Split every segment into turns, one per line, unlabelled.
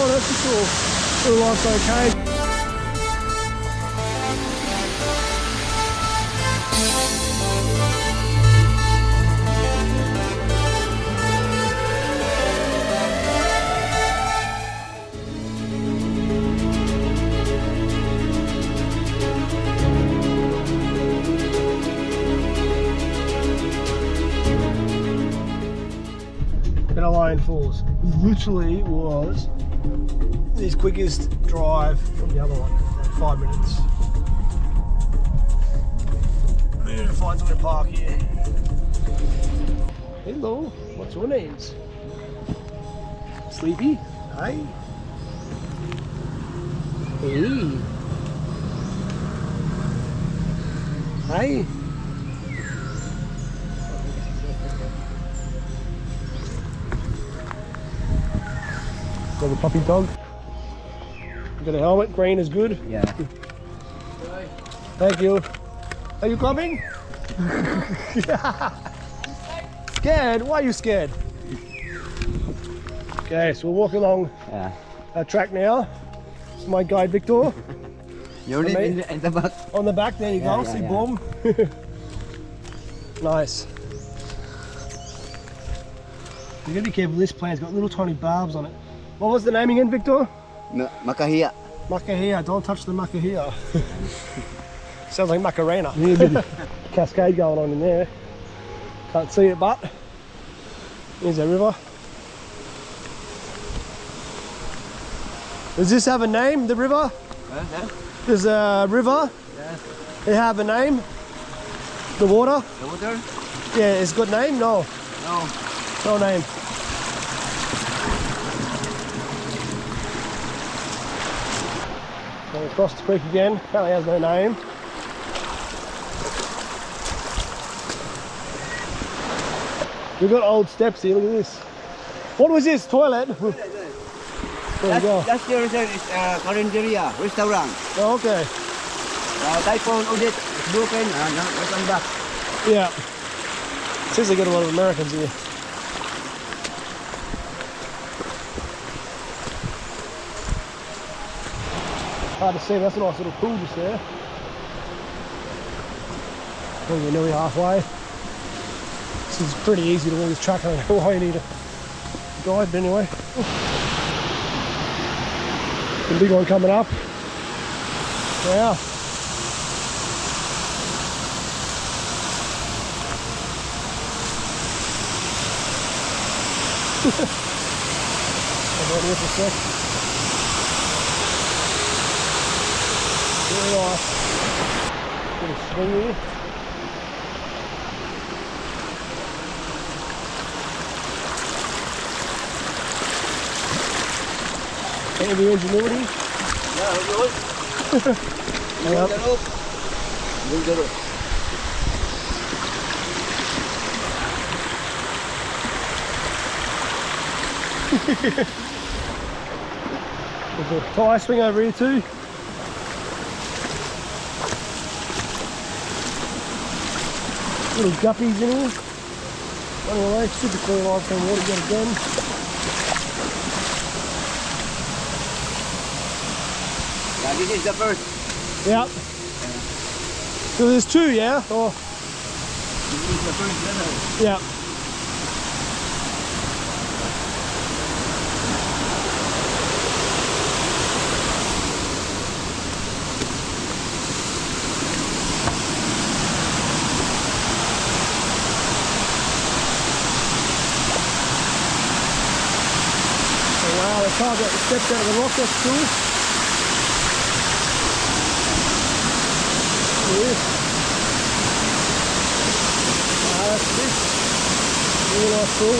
honest, it's all life's okay. Binalayan Falls literally was the quickest drive from the other one, like 5 minutes. I'm going to find somewhere to park here. Hello, what's your names? Sleepy? Hi. Hey. Hi. Got a puppy dog. Got a helmet, green is good.
Yeah.
Thank you. Are you coming? Scared? Why are you scared? Okay, so we're walking along our track now. This is my guide Victor.
You're in the back.
On the back, there you go. See, boom. Nice. You gotta be careful, this plant's got little tiny barbs on it. What was the name again, Victor?
Makahia.
Makahia, don't touch the Makahia. Sounds like Macarena. Yeah, a bit of cascade going on in there. Can't see it, but there's a river. Does this have a name, the river?
Yeah.
There's a river?
Yeah.
They have a name? The water?
The water?
Yeah, it's got name? No.
No.
No name. So across the creek again, apparently has no name. We've got old steps here, look at this. What was this? Toilet? There you go.
That's your resort is Carinderia, restaurant.
Oh, okay.
Typhoon audit is broken and welcome back.
Yeah. Seems they get a lot of Americans here. Hard to see, that's a nice little pool just there. I think we're nearly halfway. This is pretty easy to walk this track. I don't know why you need a guide, but anyway. The big one coming up. Wow. I'm here for a sec. Very nice. Bit of swing here. Heavy ingenuity.
Yeah, good.
Hang up. There's a tyre swing over here too. Little guppies in here. Anyway, super clean limestone water yet again.
Yeah, this is the first.
Yeah. So there's two, yeah? Or
This is the first level.
yeah. Wow, they carved out the steps out of the rock, that's cool. Yeah. That's this. Really nice pool.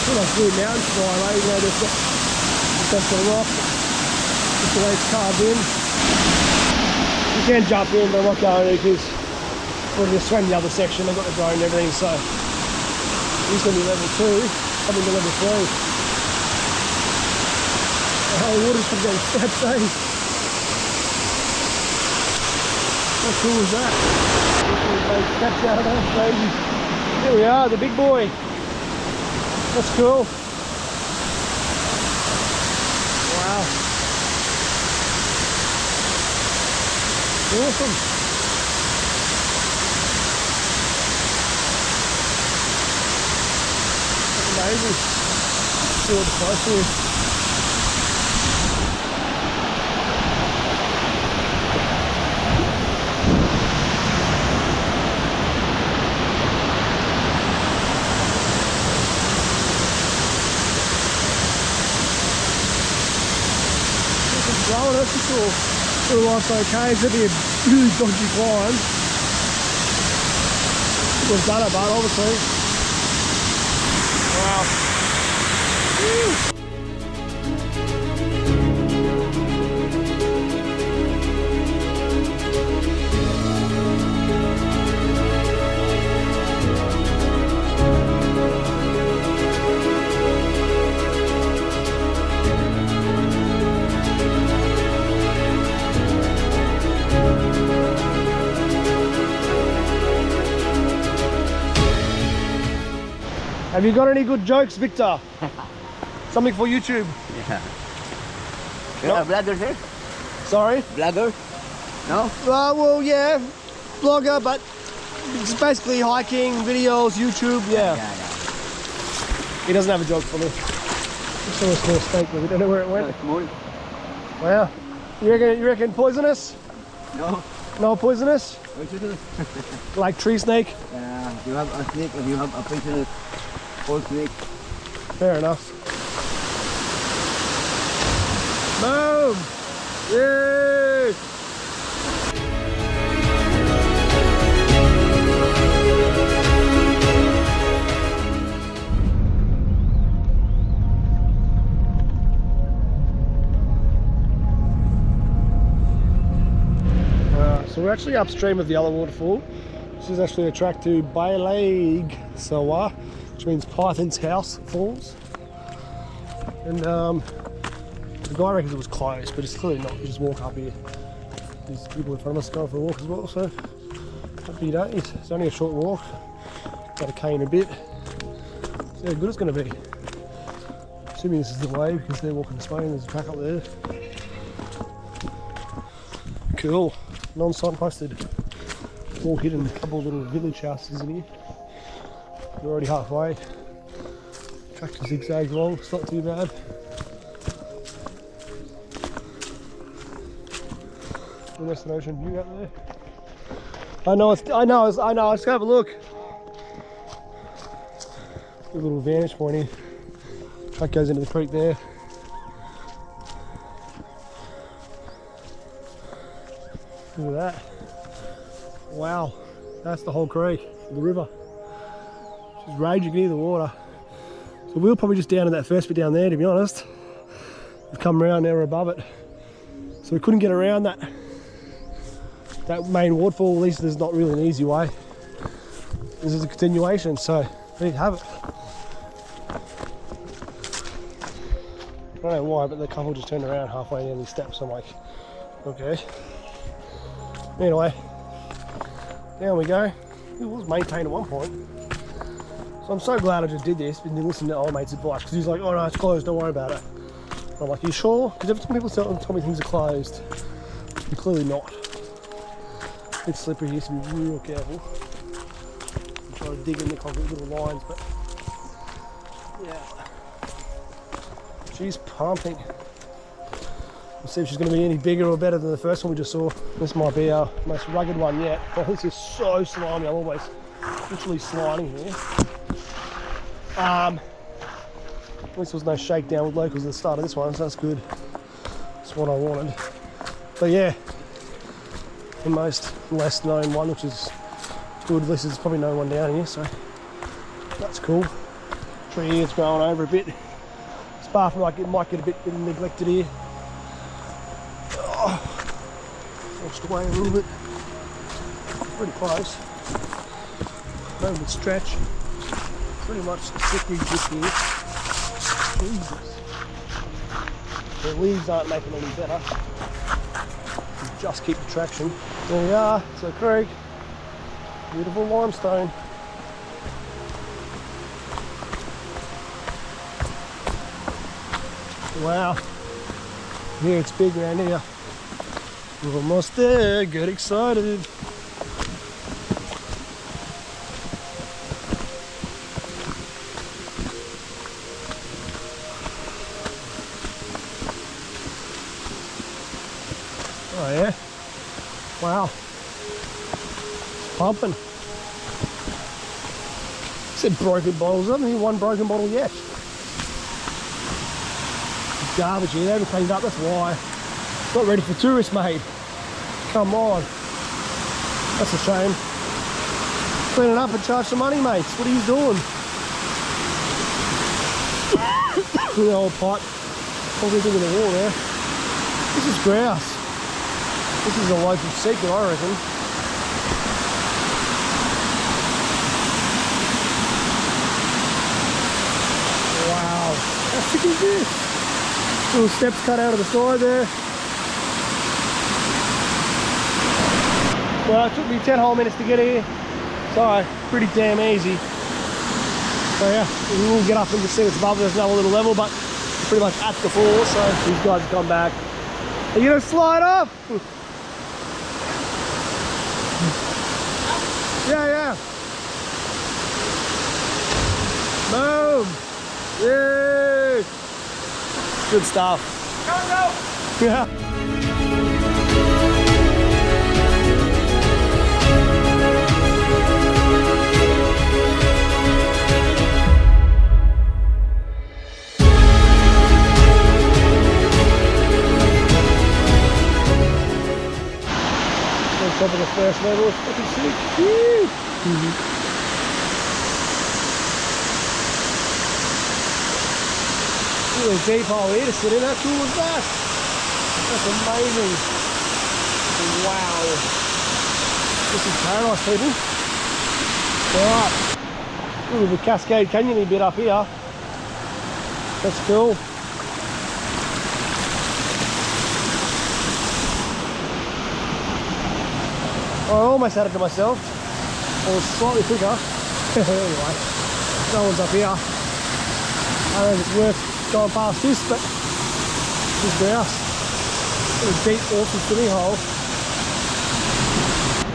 What nice blue mountain style, eh? You know, they've got the steps of the rock. Just the way it's carved in. You can jump in, but I'm not going to because we're going to swim the other section. They've got the drone and everything, so he's going to be level 2, coming to level 3. Oh, water's from those steps, eh? How cool is that? Those steps out of those babies. Here we are, the big boy. That's cool. Awesome. That's amazing. See what the price is. Well, that's for sure. Little life's okay, it's gonna be a really dodgy climb. We've done it, but obviously. Wow. Woo. Have you got any good jokes, Victor? Something for YouTube?
Yeah. You're a blogger, sir?
Sorry?
Blogger? No?
Well, yeah, blogger, but it's basically hiking, videos, YouTube, yeah. He doesn't have a joke for me. I saw a small snake, but we don't know where it went.
Small.
Wow. You reckon poisonous?
No.
No poisonous?
Poisonous?
Like tree snake?
You have a snake and you have a poisonous old snake.
Fair enough. Boom! Yay! So we're actually upstream of the other waterfall. This is actually a track to Balay'g Sawa, which means Python's House Falls. And the guy reckons it was closed, but it's clearly not. You just walk up here. There's people in front of us going for a walk as well, so happy days. It's only a short walk, about a K and a bit. See how good it's going to be. Assuming this is the way, because they're walking to Spain. There's a track up there. Cool. Non-signposted. All hidden. A couple of little village houses in here. We're already halfway. Track's zigzag long. It's not too bad. The Western Ocean view out there. I know. Let's have a look. A little vantage point here. Track goes into the creek there. Look at that. Wow. That's the whole creek, the river. Just raging near the water. So we're probably just down in that first bit down there, to be honest. We've come around, now we're above it. So we couldn't get around that main waterfall. At least there's not really an easy way. This is a continuation, so there you have it. I don't know why, but the couple just turned around halfway down these steps. I'm like, okay. Anyway, down we go. It was maintained at one point. So I'm so glad I just did this, but didn't listen to old mate's advice, because he's like, oh no, it's closed, don't worry about it. And I'm like, you sure? Because every time people tell me things are closed, they're clearly not. It's slippery here, so be real careful. I'm trying to dig in the concrete little lines, but yeah. She's pumping. We'll see if she's going to be any bigger or better than the first one we just saw. This might be our most rugged one yet. Oh, this is so slimy. I'm always literally sliding here. At least there was no shakedown with locals at the start of this one, so that's good. That's what I wanted. But yeah, the most less known one, which is good. At least there's probably no one down here, so that's cool. Tree here, it's growing over a bit. It's far from like it might get a bit neglected here. Washed away a little bit. Pretty close. No good stretch. Pretty much slippery dip here. Jesus. The leaves aren't making any better. Just keep the traction. There we are. It's a creek. Beautiful limestone. Wow. Yeah, it's big around here. We're almost there, get excited. Oh yeah, wow, it's pumping. Said broken bottles, I haven't seen one broken bottle yet. It's garbage here, they haven't cleaned up, that's why. It's not ready for tourists, mate. Come on. That's a shame. Clean it up and charge some money, mates. What are you doing? The old pipe. Probably in the wall there. This is grouse. This is a local secret, I reckon. Wow. How sick is this? Little steps cut out of the side there. Well, it took me 10 whole minutes to get here, so pretty damn easy. So yeah, we'll get up and just see what's above. There's another little level, but pretty much at the fall, so these guys have come back. Are you gonna slide off? Yeah. Boom! Yay! Good stuff. Go! Yeah. Top of the first level, it's fucking sick. Really deep hole here to sit in. How cool was that? That's amazing. Wow. This is paradise, people. Alright. Ooh, the Cascade Canyon bit up here. That's cool. I almost had it to myself. I was slightly quicker. Anyway, no one's up here. I don't know if it's worth going past this, but this is grouse. What a deep, awesome swimming hole.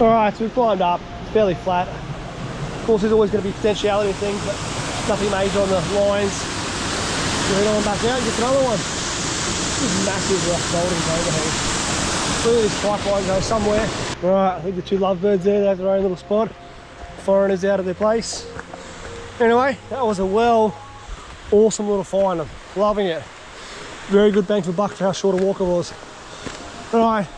Alright, so we've climbed up. It's fairly flat. Of course, there's always going to be potentiality of things, but nothing major on the lines. So we're going back out and get another one. This is massive rock bouldering overhang. Clearly this pipeline goes somewhere. Right, I think the two lovebirds there, they have their own little spot. Foreigners out of their place. Anyway, that was a awesome little find. I'm loving it. Very good bang for buck for how short a walk it was. Alright,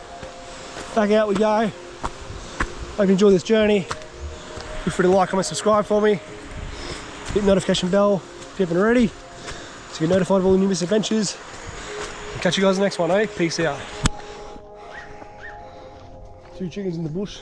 back out we go. Hope you enjoyed this journey. Feel free to like, comment, subscribe for me. Hit the notification bell if you haven't already, so you're notified of all the newest adventures. I'll catch you guys in the next one, eh? Peace out. Two chickens in the bush.